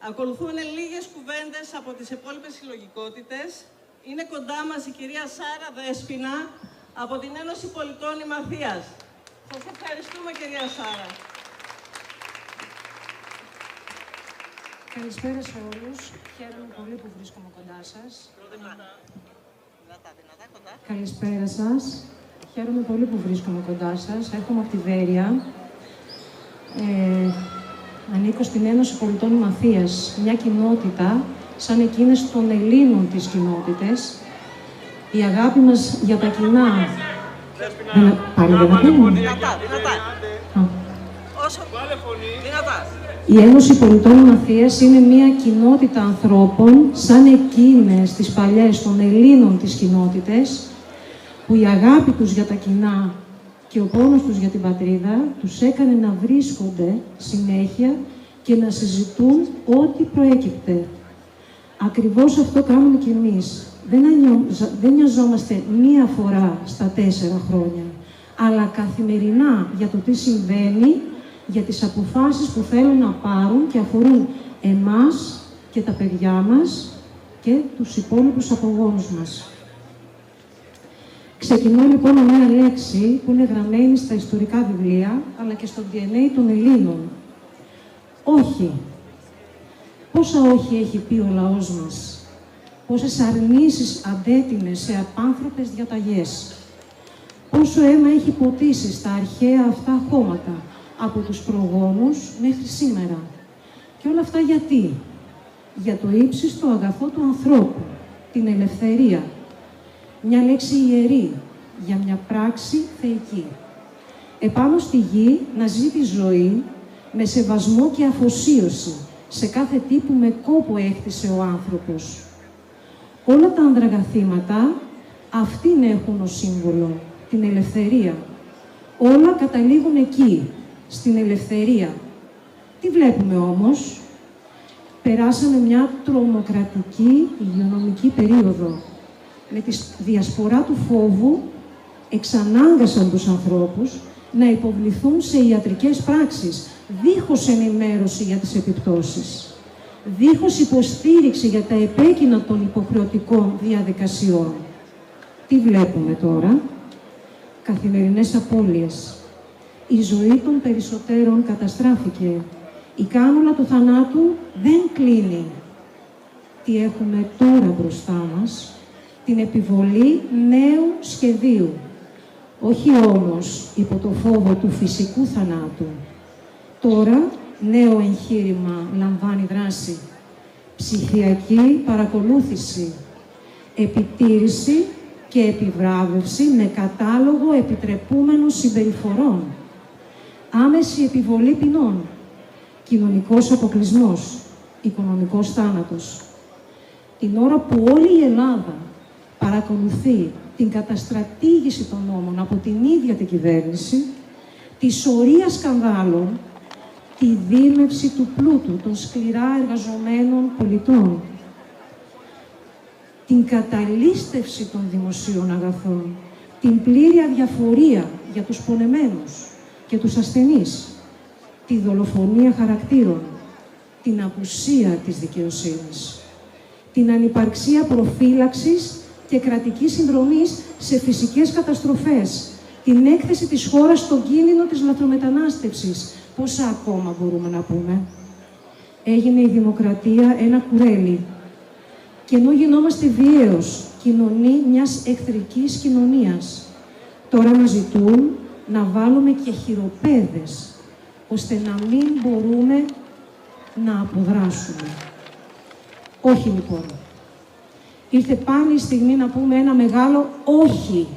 Ακολουθούν λίγες κουβέντες από τις υπόλοιπες συλλογικότητες. Είναι κοντά μας η κυρία Σάρα Δέσποινα από την Ένωση Πολιτών Ημαθίας. Σας ευχαριστούμε, κυρία Σάρα. Καλησπέρα σε όλους. Χαίρομαι πολύ που βρίσκομαι κοντά σας. Καλησπέρα σας. Χαίρομαι πολύ που βρίσκομαι κοντά σας. Έρχομαι από τη Βέρεια. Ανήκω στην Ένωση Πολιτών Ημαθίας, μια κοινότητα σαν εκείνες των Ελλήνων τις κοινότητες. Η αγάπη μας για τα κοινά... Πάλι δεν ακούω. Δυνατά. Όσο δυνατά. Η Ένωση Πολιτών Ημαθίας είναι μια κοινότητα ανθρώπων σαν εκείνες τις παλιές των Ελλήνων τις κοινότητες, που η αγάπη τους για τα κοινά και ο πόνος τους για την πατρίδα τους έκανε να βρίσκονται συνέχεια και να συζητούν ό,τι προέκυπτε. Ακριβώς αυτό κάνουμε κι εμείς. Δεν νοιαζόμαστε μία φορά στα 4 χρόνια, αλλά καθημερινά για το τι συμβαίνει, για τις αποφάσεις που θέλουν να πάρουν και αφορούν εμάς και τα παιδιά μας και τους υπόλοιπους απογόνους μας. Ξεκινώ λοιπόν με μια λέξη που είναι γραμμένη στα ιστορικά βιβλία, αλλά και στο DNA των Ελλήνων. Όχι. Πόσα όχι έχει πει ο λαός μας. Πόσες αρνήσεις αντέτεινε σε απάνθρωπες διαταγές. Πόσο αίμα έχει ποτίσει στα αρχαία αυτά χώματα, από τους προγόνους μέχρι σήμερα. Και όλα αυτά γιατί? Για το ύψιστο αγαθό του ανθρώπου, την ελευθερία. Μια λέξη ιερή για μια πράξη θεϊκή. Επάνω στη γη να ζει τη ζωή με σεβασμό και αφοσίωση σε κάθε τι που με κόπο έκτισε ο άνθρωπος. Όλα τα ανδραγαθήματα αυτήν έχουν ως σύμβολο, την ελευθερία. Όλα καταλήγουν εκεί, στην ελευθερία. Τι βλέπουμε όμως? Περάσαμε μια τρομοκρατική υγειονομική περίοδο. Με τη διασπορά του φόβου εξανάγκασαν τους ανθρώπους να υποβληθούν σε ιατρικές πράξεις, δίχως ενημέρωση για τις επιπτώσεις, δίχως υποστήριξη για τα επέκεινα των υποχρεωτικών διαδικασιών. Τι βλέπουμε τώρα? Καθημερινές απώλειες. Η ζωή των περισσότερων καταστράφηκε. Η κάνουλα του θανάτου δεν κλείνει. Τι έχουμε τώρα μπροστά μας? Την επιβολή νέου σχεδίου. Όχι όμως υπό το φόβο του φυσικού θανάτου. Τώρα νέο εγχείρημα λαμβάνει δράση. Ψηφιακή παρακολούθηση. Επιτήρηση και επιβράβευση με κατάλογο επιτρεπούμενων συμπεριφορών. Άμεση επιβολή ποινών. Κοινωνικός αποκλεισμός. Οικονομικός θάνατος. Την ώρα που όλη η Ελλάδα παρακολουθεί την καταστρατήγηση των νόμων από την ίδια την κυβέρνηση, τη σωρία σκανδάλων, τη δίμευση του πλούτου των σκληρά εργαζομένων πολιτών, την καταλήστευση των δημοσίων αγαθών, την πλήρη αδιαφορία για τους πονεμένους και τους ασθενείς, τη δολοφονία χαρακτήρων, την απουσία της δικαιοσύνης, την ανυπαρξία προφύλαξης και κρατικής συνδρομής σε φυσικές καταστροφές, την έκθεση της χώρας στον κίνδυνο της λαθρομετανάστευσης. Πόσα ακόμα μπορούμε να πούμε? Έγινε η δημοκρατία ένα κουρέλι. Και ενώ γινόμαστε βίαιος κοινωνή μιας εχθρικής κοινωνίας, τώρα μας ζητούν να βάλουμε και χειροπέδες, ώστε να μην μπορούμε να αποδράσουμε. Όχι λοιπόν. Ήρθε πάλι η στιγμή να πούμε ένα μεγάλο όχι.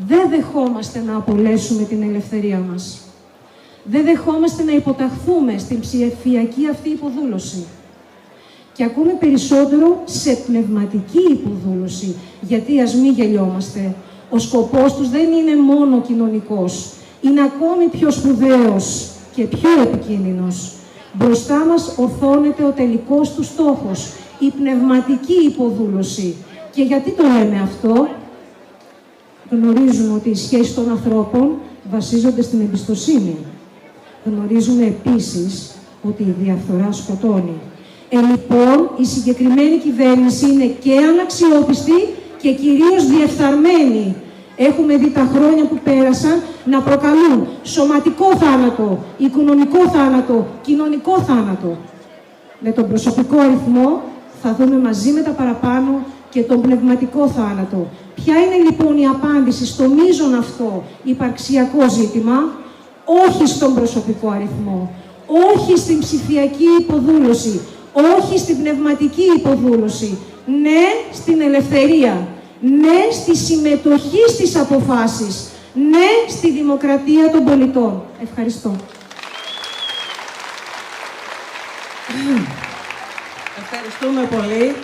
Δεν δεχόμαστε να απολέσουμε την ελευθερία μας. Δεν δεχόμαστε να υποταχθούμε στην ψηφιακή αυτή υποδούλωση. Και ακόμη περισσότερο σε πνευματική υποδούλωση. Γιατί ας μην γελιόμαστε. Ο σκοπός τους δεν είναι μόνο κοινωνικός. Είναι ακόμη πιο σπουδαίος και πιο επικίνδυνος. Μπροστά μας ορθώνεται ο τελικός του στόχος. Η πνευματική υποδούλωση. Και γιατί το λέμε αυτό? Γνωρίζουμε ότι οι σχέσεις των ανθρώπων βασίζονται στην εμπιστοσύνη. Γνωρίζουμε επίσης ότι η διαφθορά σκοτώνει. Λοιπόν, η συγκεκριμένη κυβέρνηση είναι και αναξιόπιστη και κυρίως διεφθαρμένη. Έχουμε δει τα χρόνια που πέρασαν να προκαλούν σωματικό θάνατο, οικονομικό θάνατο, κοινωνικό θάνατο. Με τον προσωπικό αριθμό θα δούμε μαζί με τα παραπάνω και τον πνευματικό θάνατο. Ποια είναι λοιπόν η απάντηση στο μείζον αυτό υπαρξιακό ζήτημα? Όχι στον προσωπικό αριθμό, όχι στην ψηφιακή υποδούλωση, όχι στην πνευματική υποδούλωση. Ναι στην ελευθερία, ναι στη συμμετοχή στις αποφάσεις, ναι στη δημοκρατία των πολιτών. Ευχαριστώ. Ευχαριστούμε πολύ.